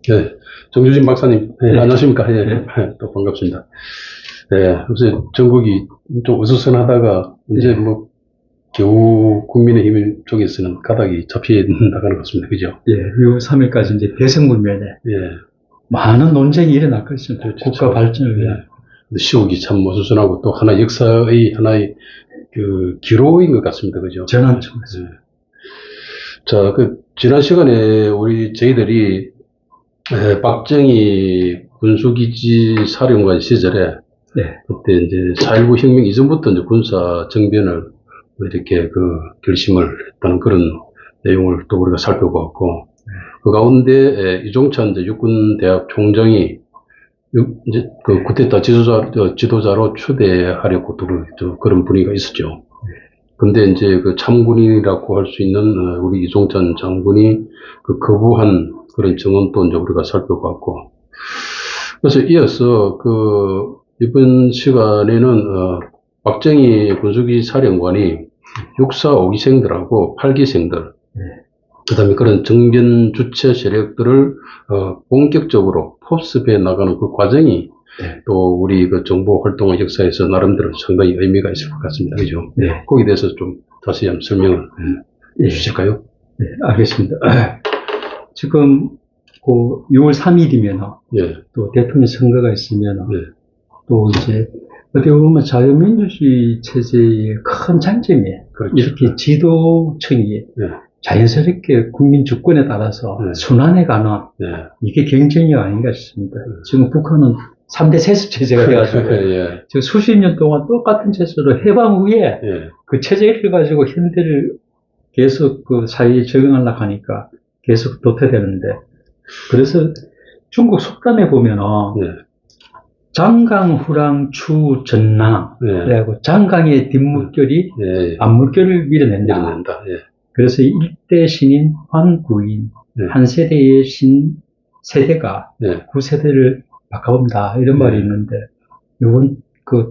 네, 정주진 박사님, 네, 네. 안녕하십니까. 예, 네. 또 반갑습니다. 예, 요새 전국이 좀 어수선하다가, 이제 네. 뭐, 겨우 국민의힘 쪽에서는 가닥이 잡혀나가는 것 같습니다. 그죠? 예, 6월 3일까지 이제 대선 국면에 예. 많은 논쟁이 일어날 것입니다. 그렇죠. 국가 발전을 위한. 예. 시국이 참 어수선하고 또 역사의 하나의 그 기로인 것 같습니다. 그죠? 전환점에서. 예. 자, 지난 시간에 저희들이 박정희 군수기지 사령관 시절에 네. 그때 이제 4.19 혁명 이전부터 이제 군사 정변을 이렇게 결심을 했다는 그런 내용을 또 우리가 살펴보았고, 그 가운데 이종찬 이제 육군대학 총장이 이제 쿠데타 지도자로 추대하려고 그런 분위기가 있었죠. 근데 이제 참군이라고 할 수 있는 우리 이종찬 장군이 거부한 그런 정언도 이제 우리가 살펴봤고, 그래서 이어서 이번 시간에는 박정희 군수기 사령관이 육사 5기생들하고 8기생들, 그다음에 그런 정변 주체 세력들을 본격적으로 포섭해 나가는 그 과정이 또 우리 정보 활동의 역사에서 나름대로 상당히 의미가 있을 것 같습니다. 그죠? 네. 거기에 대해서 좀 자세히 한번 설명을 해 주실까요? 네, 알겠습니다. 지금 6월 3일이면 네. 또 대통령 선거가 있으면 네. 또 이제 어떻게 보면 자유민주주의 체제의 큰 장점이에요. 그렇죠. 이렇게 지도층이 네. 자연스럽게 국민 주권에 따라서 네. 순환해 가는 네. 이게 경쟁이 아닌가 싶습니다. 지금 북한은 3대 세습 체제가 돼가지고 예. 지금 수십 년 동안 똑같은 체제로 해방 후에 예. 그 체제를 가지고 현대를 계속 사회에 적응하려고 하니까 계속 도태되는데, 그래서 중국 속담에 보면은 예. 장강 후랑 추 전랑, 예. 그래갖고 장강의 뒷물결이 예. 앞물결을 밀어낸다. 밀어낸다. 예. 그래서 일대 신인 환구인, 네. 한 세대의 세대가 네. 9세대를 바꿔본다, 이런 말이 있는데, 이건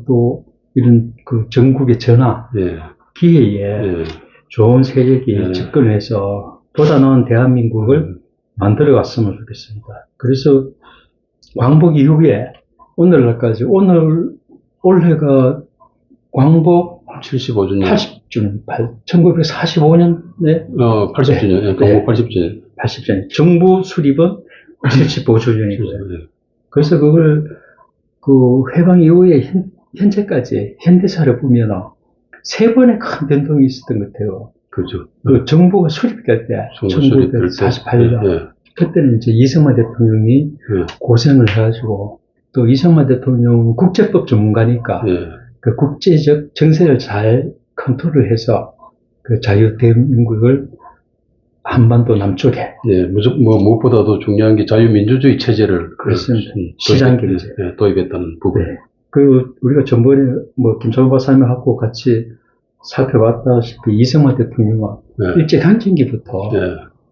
또 이런 전국의 전화, 예. 기회에 예. 좋은 세력이 집권해서 보다 나은 대한민국을 만들어 갔으면 좋겠습니다. 그래서 광복 이후에 오늘날까지, 올해가 광복 75주년. 80주년, 1945년에 80주년. 예. 광복 80주년. 80주년. 정부 수립은 75주년이고요. 그래서 그걸 해방 이후에 현재까지 현대사를 보면 세 번의 큰 변동이 있었던 것 같아요. 그죠. 정부가 수립될 때, 1948년. 예. 그때는 이제 이승만 대통령이 고생을 해가지고, 또 이승만 대통령은 국제법 전문가니까, 예. 국제적 정세를 잘 컨트롤을 해서, 자유대한민국을 한반도 남쪽에. 예, 무엇보다도 중요한 게 자유민주주의 체제를. 그렇습니다. 시장경제. 도입했다는 부분. 네. 우리가 전번에 김정은 박사님하고 같이 살펴봤다시피 이승만 대통령은 일제강점기부터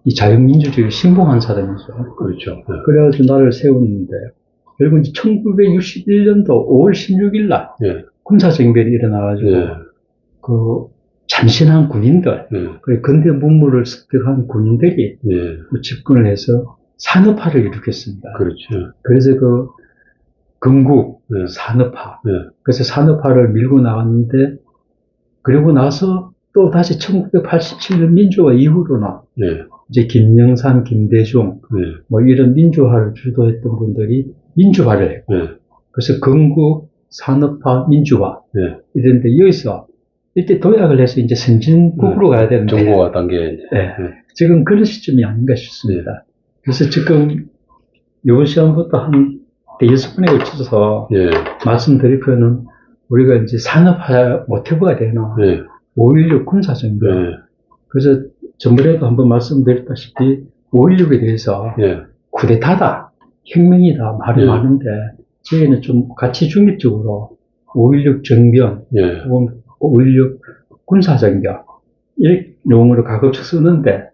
이 자유민주주의를 신봉한 사람이죠. 그렇죠. 그래가지고 나를 세웠는데, 결국 이제 1961년도 5월 16일 날 군사정변이 일어나가지고 참신한 군인들, 그리고 근대 문물을 습득한 군인들이 집권을 해서 산업화를 일으켰습니다. 그렇죠. 그래서 건국 산업화, 그래서 산업화를 밀고 나갔는데, 그리고 나서 또 다시 1987년 민주화 이후로는 이제 김영삼, 김대중 이런 민주화를 주도했던 분들이 민주화를 했고, 그래서 건국, 산업화, 민주화 이런데 여기서 이렇게 도약을 해서 이제 선진국으로 가야 되는데, 정보화 단계. 지금 그런 시점이 아닌가 싶습니다. 그래서 지금 이번 시간부터 한 6번에 걸쳐서 말씀드릴 거는, 우리가 이제 산업화 모티브가 되는 5.16 군사정변. 그래서 전번에도 한번 말씀드렸다시피 5.16에 대해서 쿠데타다, 혁명이다 말이 많은데, 저희는 좀 같이 중립적으로 5.16 정변, 5.16 군사정변 이 용어를 가급적 쓰는데,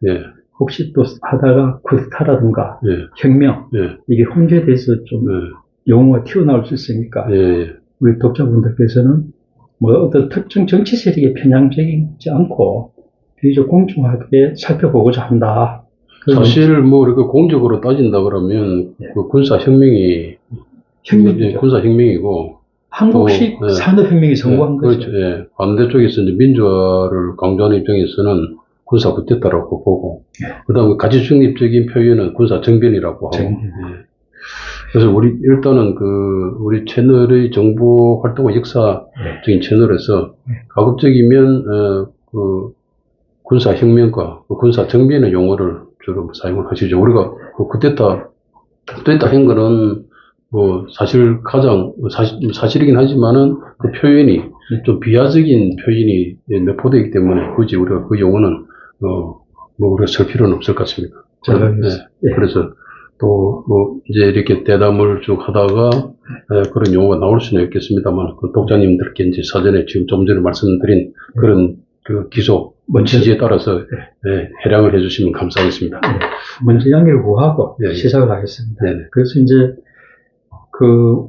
혹시 또 하다가 쿠데타라든가 혁명 이게 혼재돼서 좀 용어가 튀어나올 수 있으니까 우리 독자분들께서는 어떤 특정 정치 세력에 편향적이지 않고 비교적 공정하게 살펴보고자 한다, 사실 뭐 이렇게 공적으로 따진다 그러면 예. 그 군사혁명이 혁명이죠. 군사혁명이고 한국식 또, 예. 산업혁명이 성공한 거죠. 그렇죠. 예. 반대쪽에서 이제 민주화를 강조하는 입장에서는 군사 쿠데타라고 보고, 그다음에 가치 중립적인 표현은 군사 정변이라고 하고. 예. 그래서 일단은 우리 채널의 정보 활동과 역사적인 채널에서 가급적이면 군사 혁명과 군사 정변의 용어를 주로 사용을 하시죠. 우리가 쿠데타 한 거는 뭐 사실이긴 하지만은 그 표현이 좀 비하적인 표현이 내포되기 때문에 굳이 우리가 그 용어는 뭐 우리가 쓸 필요는 없을 것 같습니다. 예. 그래서 또 이제 이렇게 대담을 쭉 하다가 그런 용어가 나올 수는 있겠습니다만 그 독자님들께 이제 사전에 지금 좀 전에 말씀드린 그런 그 기소 취지에 따라서 해량을 해주시면 감사하겠습니다. 먼저 양해를 구하고 예. 시작을 하겠습니다. 네. 그래서 이제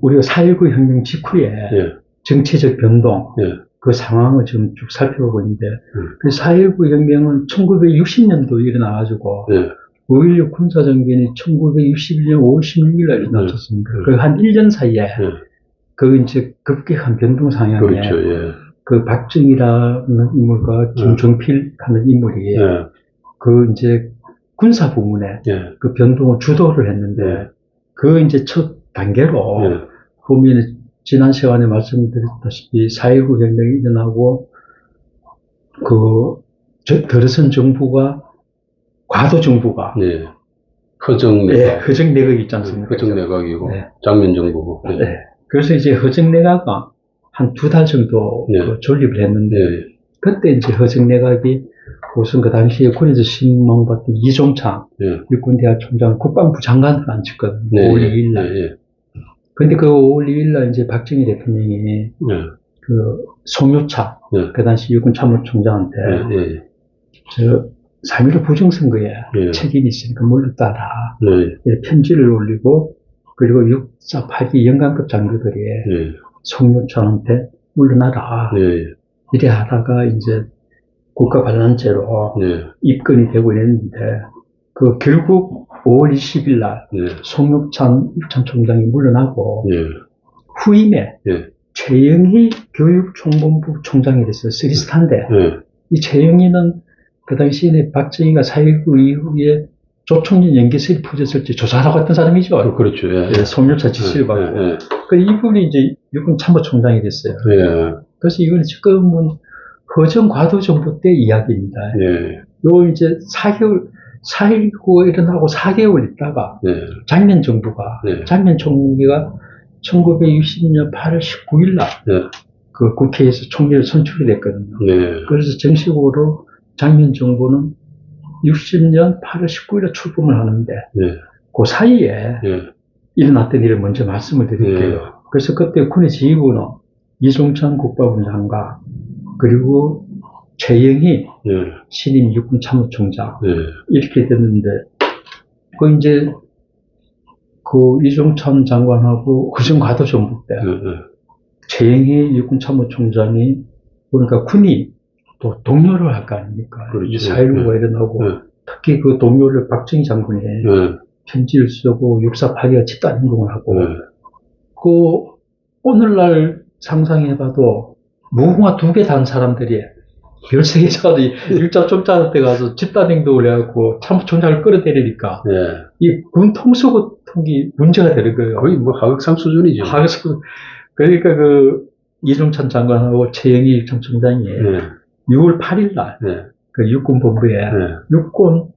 우리가 4.19 혁명 직후에 예. 정치적 변동, 예. 그 상황을 지금 쭉 살펴보고 있는데, 그 4.19 혁명은 1960년도에 일어나가지고, 예. 5.16 군사정변이 1961년 5월 16일날 일어났었습니다. 그 한 1년 사이에, 이제 급격한 변동 상황에, 그렇죠. 예. 그 박정희라는 인물과 김종필 하는 인물이, 이제 군사 부문에 그 변동을 주도를 했는데, 이제 첫 단계로, 보면 지난 시간에 말씀드렸다시피 4.19 혁명이 일어나고 들어선 정부가 과도 정부가 허정 내각, 허정 내각이 있지 않습니까? 허정 내각이고 장면 정부고. 그래서 이제 허정 내각가 한 2달 정도 존립을 했는데 그때 이제 허정 내각이 우선 그 당시에 군에서 신망받던 이종창 육군대학 총장 국방부 장관을 앉혔거든요. 5월 2일 날. 근데 그 5월 2일 날 이제 박정희 대통령이 송요차 그 당시 육군 참모총장한테 3.15 부정선거에 책임이 있으니까 물러따라 이렇게 편지를 올리고 그리고 육사 8기 영관급 장교들이 송요차한테 물러나라 이래 하다가 이제 국가반란죄로 입건이 되고 이랬는데 결국 5월 20일 날 송육찬 참총장이 물러나고 후임에 최영희 교육총본부 총장이 됐어요. 쓰리스타인데 이 최영희는 그 당시에 박정희가 4.19 이후에 조총련 연기설이 퍼졌을 때 조사하러 갔던 사람이죠. 그렇죠. 송유차 지시를 받고 이분이 이제 육군 참모총장이 됐어요. 그래서 이건 지금은 허정 과도 정부 때 이야기입니다. 요 이제 4.19 일어나고 4개월 있다가 장면 정부가 장면 총리가 1960년 8월 19일 날 그 국회에서 총리를 선출이 됐거든요. 그래서 정식으로 장면 정부는 60년 8월 19일에 출범을 하는데 그 사이에 일어났던 일을 먼저 말씀을 드릴게요. 그래서 그때 군의 지휘부는 이종찬 국방부 장관 그리고 최영희 신임 육군 참모총장 이렇게 됐는데 이제 이종찬 장관하고 허정 과도 정부 때 최영희 육군 참모총장이 그러니까 군이 또 동료를 할 거 아닙니까? 그렇죠. 4.19가 일어나고 특히 그 동료를 박정희 장군이 편지를 쓰고 6.48기가 집단 행동을 하고 오늘날 상상해봐도 무궁화 2개 단 사람들이 13개 짜리 일자총장 때 가서 집단 행동을 해갖고 참모총장을 끌어내리니까 이 군 통수고통이 문제가 되는 거예요. 거의 뭐 하극상 수준이죠. 그러니까 이종찬 장관하고 최영희 참총장이 6월 8일 날 그 육군본부에 육군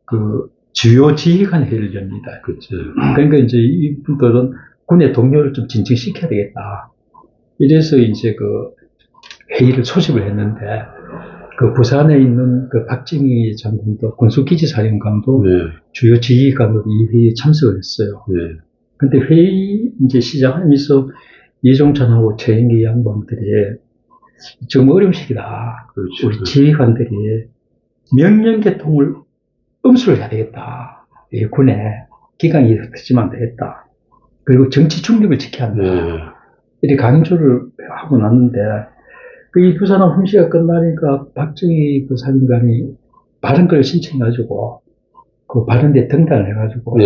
그 주요 지휘관 회의를 엽니다. 그러니까 이제 이분들은 군의 동료를 좀 진정시켜야 되겠다. 이래서 이제 회의를 소집을 했는데 그 부산에 있는 그 박정희 장군도 군수기지사령관도 주요 지휘관으로 이 회의에 참석을 했어요. 근데 회의 이제 시작하면서 이종찬하고 최영희 양반들이 지금 어려운 시기다. 우리 지휘관들이 명령 개통을 엄수를 해야 되겠다. 이 군에 기강이 흩어지면 안 되겠다. 그리고 정치 중립을 지켜야 한다. 이렇게 강조를 하고 났는데 이 두 사람 훈시가 끝나니까 박정희 그 사령관이 발언권을 신청해가지고 그 발언대 등단을 해가지고 네.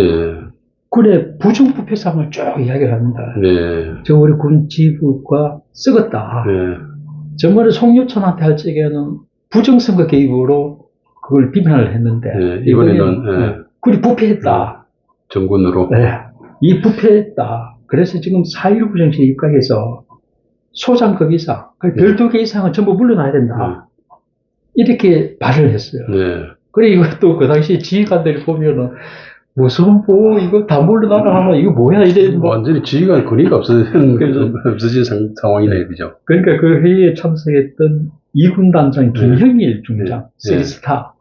군의 부정부패상을 쭉 이야기를 합니다. 네. 저 우리 군 지휘부가 썩었다. 네. 정말로 송유천한테 할 적에는 부정선거 개입으로 그걸 비판을 했는데 네. 이번에는 네. 군이 부패했다. 정군으로. 네. 이 부패했다. 그래서 지금 4.19 정신에 입각해서 소장급 이상, 별두 개 이상은 전부 물러나야 된다. 이렇게 발언을 했어요. 네. 그래, 이것도 그 당시 지휘관들이 보면은, 무슨, 이거 다 물러나라 하면, 이거 뭐야, 이래. 완전히 지휘관 권위가 없어진 상황이네, 그죠? 그러니까 그 회의에 참석했던 2군 단장 김형일 중장, 쓰리스타.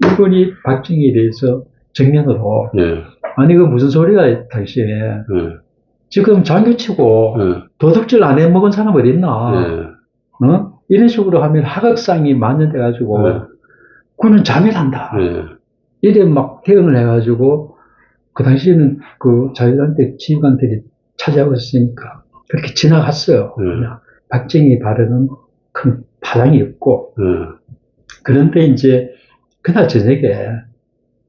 이분이 박정희에 대해서 정면으로, 아니, 그 무슨 소리가, 당시에. 지금 장교치고, 도둑질 안 해먹은 사람 어딨나. 어? 이런 식으로 하면 하극상이 만연돼가지고, 군은 자멸한다. 이래 막 대응을 해가지고, 그 당시에는 그 자유단체 지휘관들이 찾아왔으니까, 그렇게 지나갔어요. 그냥 박정희 발언은 큰 파장이 없고, 그런데 이제, 그날 저녁에,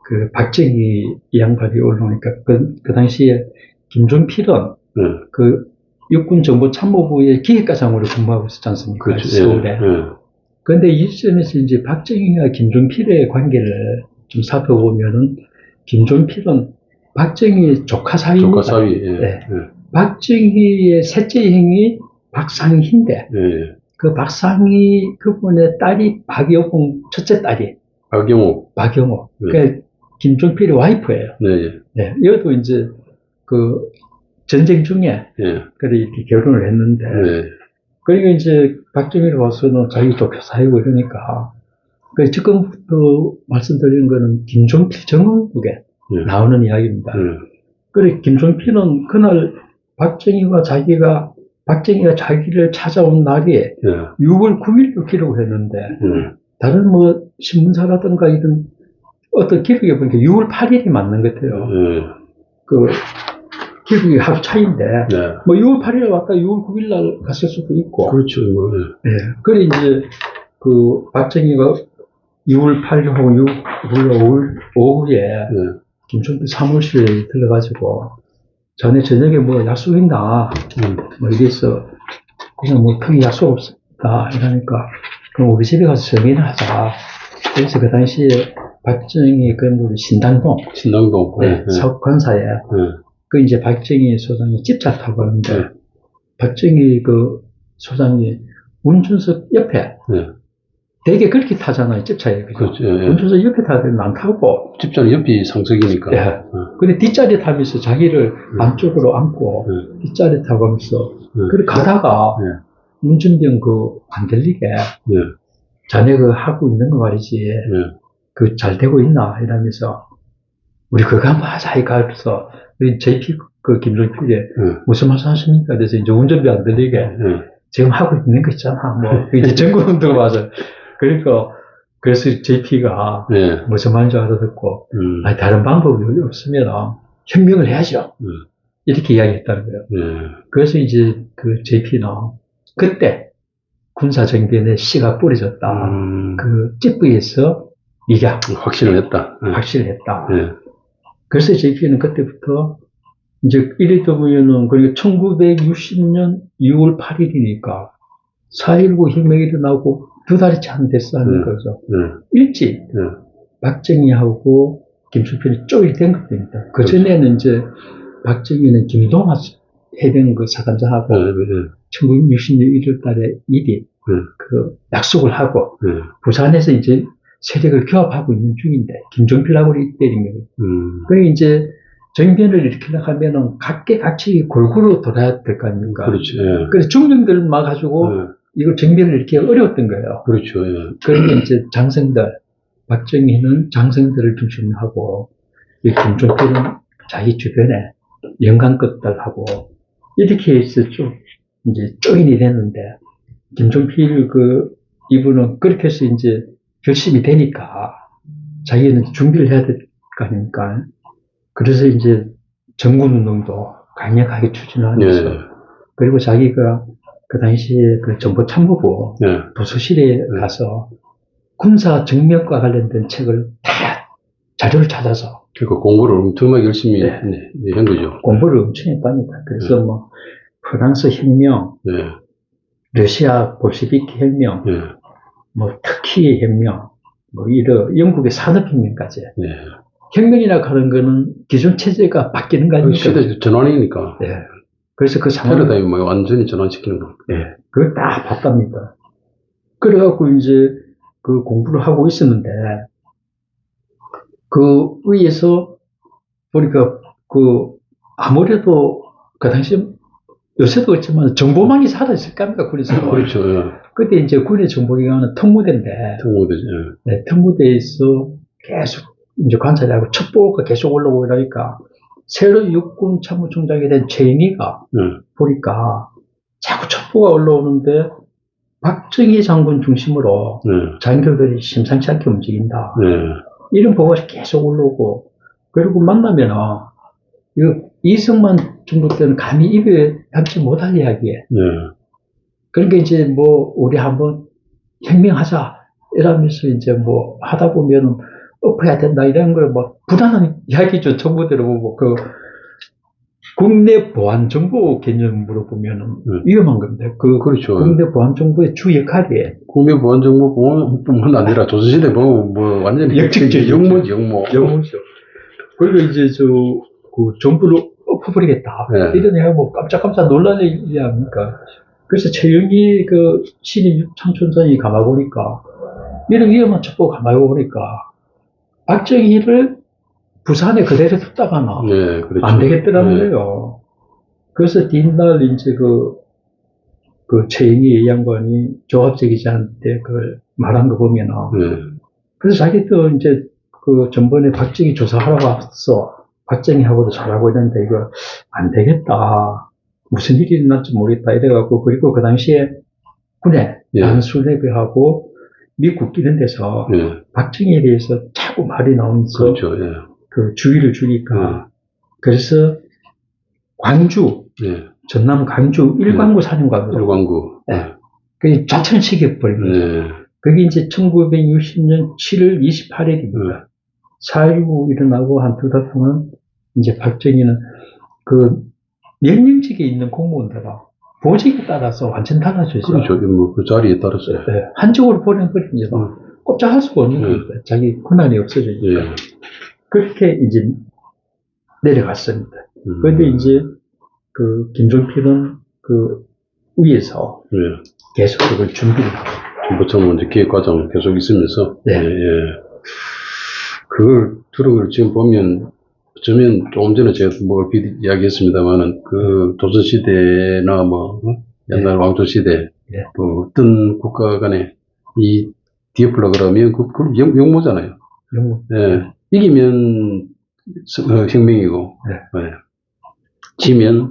그 박정희 이 양반이 올라오니까, 그 당시에 김종필은, 그 육군정보참모부의 기획과장으로 근무하고 있었지 않습니까? 그렇죠. 서울에. 그런데 이 시점에서 이제 박정희와 김종필의 관계를 좀 살펴보면은, 김종필은 박정희의 조카 사위입니다. 조카 사위, 박정희의 셋째 형이 박상희인데, 그 박상희 그분의 딸이 박여봉, 첫째 딸이. 박영호. 그러니까 김종필의 와이프예요. 이것도 이제, 그, 전쟁 중에, 그래, 이렇게 결혼을 했는데, 그러니까 이제 박정희를 봐서는 자기 조카 사이고 이러니까, 그 지금부터 말씀드리는 거는 김종필 정원국에 나오는 이야기입니다. 그래, 김종필은 그날 박정희가 자기를 찾아온 날이 6월 9일로 기록했는데, 다른 뭐 신문사라든가 이런 어떤 기록에 보니까 6월 8일이 맞는 것 같아요. 그 기록이 하루 차이인데, 뭐 6월 8일에 왔다 6월 9일 날 갔을 수도 있고. 그렇죠. 그래 이제 그 박정희가 6월 8일하고 6월 5일 오후에 김종필 사무실에 들러가지고 자네 저녁에 뭐 약속 있나? 뭐 이래서 그냥 뭐 크게 약속 없다 이러니까 그럼 우리 집에 가서 정리나 하자. 그래서 그 당시에 박정희 건물이 신당동. 사업관사에 그 이제 박정희 소장이 집차 타고 가는데 박정희 그 소장이 운전석 옆에 되게 그렇게 타잖아요, 집차에. 그렇죠. 운전석 옆에 타면 안 타고. 집차는 옆이 상석이니까. 근데 뒷자리에 타면서 자기를 안쪽으로 안고 뒷자리에 타고 가면서 그렇게 가다가 운전병 안 들리게 자네 그 하고 있는 거 말이지. 그 잘 되고 있나 이러면서 우리 그거 한번 하자 이가면서 JP 그 김종필이 무슨 말씀 하십니까? 그래서 이제 운전병 안 들리게 지금 하고 있는 거 있잖아. 뭐 이제 전국운동 와서 그러니까 그래서 JP가 무슨 말인지 알아듣고 아니 다른 방법이 없으면 혁명을 해야죠. 이렇게 이야기했다는 거예요. 그래서 이제 그 JP는 그때 군사정변에 씨가 뿌려졌다. 그 찌뿌에서 이게 확신을 했다. 그래서 JP는 그때부터 이제 이래 보면은 그러니까 1960년 6월 8일이니까 4.19 혁명이 일어나고 2달이 채 안 됐어 하는 거죠. 일찍 박정희하고 김종필이 쪼일된 겁니다. 그 전에는 이제 박정희는 김동하 해병 그 사단장하고 1960년 1월 달에 미리 그 약속을 하고 부산에서 이제 세력을 교합하고 있는 중인데 김종필하고 때린 거예요. 그러니까 이제 정변을 일으키려고 하면은 각계각층이 골고루 돌아야 될 거 아닙니까? 그렇죠. 그래서 중령들만 가지고 이걸 정변을 일으키기가 어려웠던 거예요. 그렇죠. 그러니까 이제 장성들, 박정희는 장성들을 중심으로 하고, 이 김종필은 자기 주변에 영감급들하고, 이렇게 해서 좀 이제 쪼인이 됐는데, 김종필 이분은 그렇게 해서 이제 결심이 되니까, 자기는 준비를 해야 될 거 아닙니까? 그래서 이제 정군운동도 강력하게 추진하면서, 그리고 자기가 그 당시에 그 정보참모부 도서실에 가서 군사 정명과 관련된 책을 다 자료를 찾아서 그러니까 공부를 엄청나게 열심히 네. 한 거죠. 공부를 엄청 했답니다. 그래서 뭐 프랑스 혁명, 네. 러시아 볼셰비키 혁명, 네. 뭐 터키 혁명, 뭐 이런 영국의 산업혁명까지. 네. 혁명이라고 하는 거는 기존 체제가 바뀌는 거 아닙니까? 시대 전환이니까. 네. 그래서 그 상황, 패러다임 뭐 완전히 전환시키는 거. 네. 그걸 다 봤답니다. 그래갖고 이제 그 공부를 하고 있었는데, 그 위에서 보니까 그 아무래도 그 당시 요새도 그렇지만 정보망이 살아있을 겁니다, 군에서. 그렇죠. 예. 그때 이제 군의 정보기관은 특무대인데, 특무대죠. 예. 네, 특무대에서 계속 이제 관찰하고 첩보가 계속 올라오고 이러니까 새로 육군 참모총장이 된 최영희가 보니까 자꾸 첩보가 올라오는데 박정희 장군 중심으로 장교들이 심상치 않게 움직인다. 이런 보고가 계속 올라오고, 그리고 만나면은 이거 이승만 정부 때는 감히 입에 담지 못할 이야기에. 그러니까 이제 뭐 우리 한번 혁명하자 이러면서 이제 뭐 하다 보면은 엎어야 된다 이런 걸 뭐 부단한 이야기죠. 정부대로 보고 그 국내 보안 정보 개념으로 보면은 위험한 건데 그렇죠. 국내 보안 정보의 주 역할이 국내 보안 정보 보안뿐만 아니라 조선시대 보면 뭐 완전히 역직죠. 영모지 영모. 영모죠. 그리고 이제 그 정부를 엎어버리겠다. 네. 이런 애가 뭐 깜짝깜짝 놀랄 일이 아닙니까? 그래서 최영희 그 신임 참촌장이 가만보니까 이런 위험한 첩보 가만보니까 박정희를 부산에 그대로 뒀다가나 네, 그렇죠. 안 되겠더라는 거예요. 그래서 뒷날 이제 그 최영희 양반이 조합재 기자한테 그걸 말한 거 보면은 그래서 자기도 이제 그 전번에 박정희 조사하러 왔어. 박정희하고도 잘하고 있는데 이거 안 되겠다. 무슨 일이 일어날지 모르겠다. 이래갖고, 그리고 그 당시에 군에 단수레비하고 미국 이런 데서 박정희에 대해서 자꾸 말이 나오면서 그렇죠. 그 주의를 주니까 그래서 광주, 전남 광주 일광구 사령관으로 일광구. 그게 좌천을 시켜버린 거죠. 그게 이제 1960년 7월 28일입니다. 4.19 일어나고 한 두 달 동안 이제 박정희는 그 명령직에 있는 공무원들아 보직에 따라서 완전 달라져 있어요. 그렇죠. 뭐 그 자리에 따라서. 네. 한쪽으로 보내버리면 꼼짝할 수가 없는 겁니다. 자기 권한이 없어지니까. 그렇게 이제 내려갔습니다. 그런데 이제 그 김종필은 그 위에서 계속 그걸 준비를 하고. 정보청 이제 기획과정 계속 있으면서. 그걸 들은 걸 지금 보면 어쩌면 조금 전에 제가 뭐 얼핏 이야기했습니다만은 그 조선시대나 뭐 옛날 왕조시대 또 어떤 국가 간에 이 디플라 그러면 그 영모잖아요. 영모. 이기면 혁명이고 지면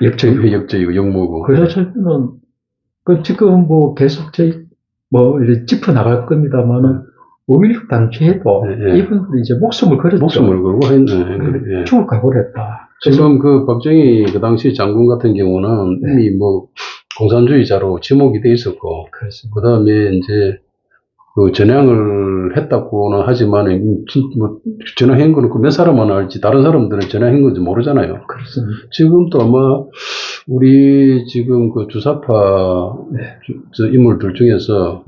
역적이고 영모고. 그래서 저는 그 지금 뭐 계속 뭐 이렇게 짚어 나갈 겁니다만은 5.16 당시에도 이분들이 이제 목숨을 걸었죠. 목숨을 걸고 죽을 각오를 했다. 지금 그 박정희 그 당시 장군 같은 경우는 이미 뭐 공산주의자로 지목이 돼 있었고, 그 다음에 이제 그 전향을 했다고는 하지만 뭐 전향한 거는 그 몇 사람만 알지 다른 사람들은 전향한 건지 모르잖아요. 그렇습니다. 지금도 아마 우리 지금 그 주사파 인물들 중에서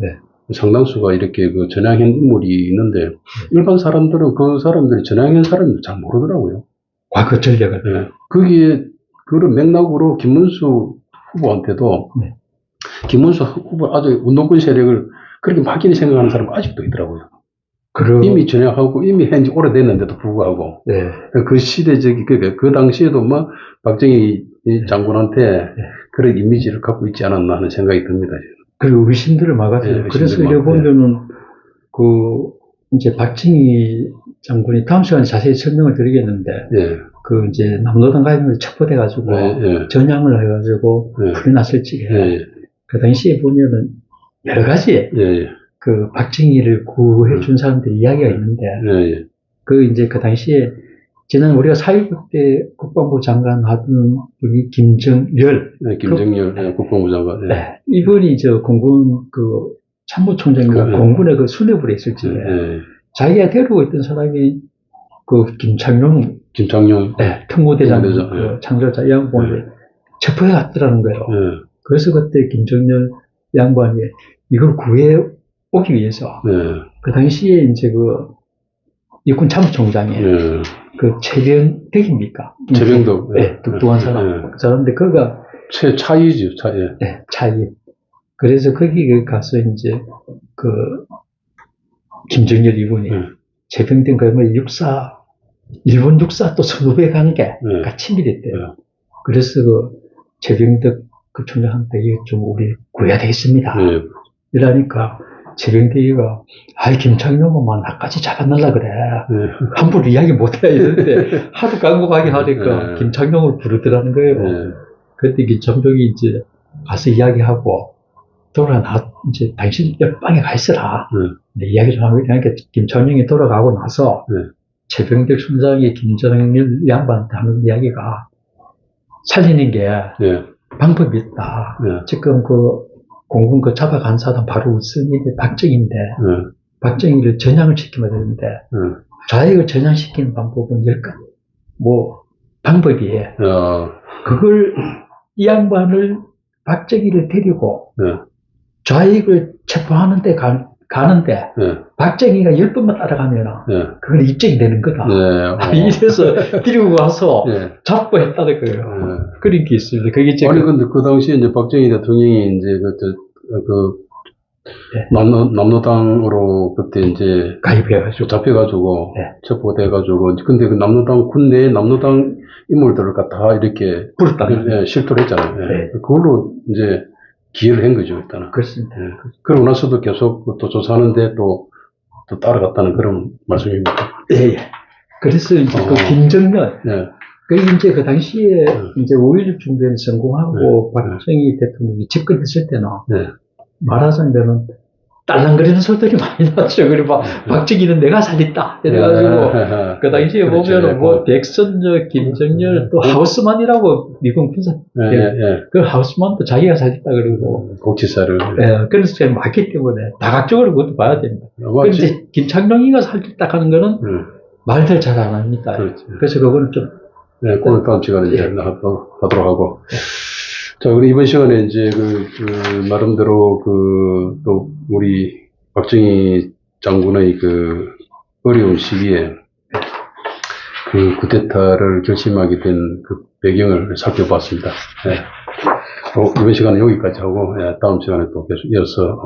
상당수가 이렇게 그 전향한 인물이 있는데 일반 사람들은 그 사람들이 전향한 사람들 잘 모르더라고요. 과거 전략을. 거기에 그런 맥락으로 김문수 후보한테도 김문수 후보 아주 운동권 세력을 그렇게 막연히 생각하는 사람 아직도 있더라고요. 이미 전향하고 이미 한지 오래됐는데도 불구하고 그 시대적이 그 당시에도 뭐 박정희 장군한테 그런 이미지를 갖고 있지 않았나 하는 생각이 듭니다. 그리고 의심들을 막았어요. 그래서 이래 보면은 그 이제 박정희 장군이 다음 시간에 자세히 설명을 드리겠는데 그 이제 남노당 가입을 첩보돼 가지고 전향을 해가지고 풀려났을 적에 그 당시에 보면은 여러 가지 그 박정희를 구해 준 사람들이 이야기가 있는데 그 이제 그 당시에 지난 우리가 4.19 때 국방부 장관 하던 우리 김정열 김정열 국방부 장관 이분이 저 공군 그 참모총장이 공군의 그 수뇌부에 있을 적에 자기가 데리고 있던 사람이 그 김창룡 특무대장 그 창조자 이 양반이 체포해 갔더라는 거예요. 그래서 그때 김정렬 양반이 이걸 구해 오기 위해서 그 당시에 이제 그 육군 참모총장이 그 최병덕입니까? 최병덕. 뚝뚝한 사람. 그 사람인데 그가 차이죠. 차이. 그래서 거기 가서 이제 그 김정렬 이군이 최병덕 그러면 일본 육사 또 선후배 관계가 친밀했대요. 그래서 그 최병덕 그 총장한테 이게 좀 우리 구해야 되겠습니다. 이러니까 최병덕이가 아이 김창룡만 나까지 잡아넣으려 그래. 함부로 이야기 못해 이랬는데 하도 강곡하게 하니까 김창룡을 부르더라는 거예요. 그때 김창룡이 이제 가서 이야기하고 돌아나 이제 당신 옆방에 가 있어라. 이야기 좀 하고 그러니까 김창룡이 돌아가고 나서 최병덕 총장이 김정일 양반한테 하는 이야기가 살리는 게 방법이 있다. 지금 그 공군 그 잡아간 사람 바로 우선이 박정희인데 박정희를 전향을 시키면 되는데 좌익을 전향시키는 방법은 10가지 뭐 방법이에요. 그걸 이 양반을 박정희를 데리고 좌익을 체포하는데 가는데 박정희가 10번만 따라가면 그걸 입증이 되는 거다. 이래서 데리고 가서 잡고했다는 거예요. 그런 게 있습니다. 그게 아니 근데 그 당시에 이제 박정희 대통령이 이제 남로당으로 그때 이제 가입해가지고 잡혀가지고 체포돼가지고 근데 그 남로당 군내에 남로당 인물들을 갖다 이렇게 불었다는 실토를 했잖아요. 그걸로 이제 기회를 한 거죠, 일단은. 그렇습니다. 그러고 나서도 계속 또 조사하는데 또 따라갔다는 그런 말씀입니다. 그래서 이제 그 김정렬, 그 이제 그 당시에 이제 5.16 준비에 성공하고 박정희 대통령이 집권했을 때는 말하자면은 딸랑거리는 소리들이 많이 났죠. 그리고 박정희는 내가 살렸다. 이래가지고 그 당시에 보면은 뭐 백선저, 김정렬 또 하우스만이라고 미국 군사 그 하우스만도 자기가 살렸다 그러고 고치사를 그래서 제가 많기 때문에 다각적으로 그것도 봐야 됩니다. 그런데 김창룡이가 살렸다 하는 거는 말들 잘 안 합니다. 그래서 그거는 좀 그걸 다음 시간에 이제 하도록 하고. 자, 우리 이번 시간에 이제 그 나름대로 또 우리 박정희 장군의 그 어려운 시기에 그 쿠데타를 결심하게 된 그 배경을 살펴봤습니다. 이번 시간은 여기까지 하고, 다음 시간에 또 계속 이어서,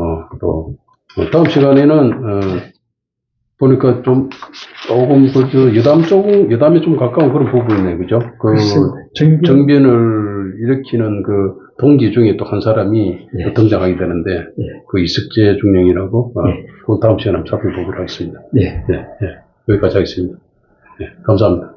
다음 시간에는, 보니까 조금 여담에 좀 가까운 그런 부분이네, 그죠? 정변을 일으키는 그 동지 중에 또 한 사람이 또 등장하게 되는데, 그 이석재 중령이라고, 그 다음 시간에 한번 살펴보도록 하겠습니다. 여기까지 하겠습니다. 감사합니다.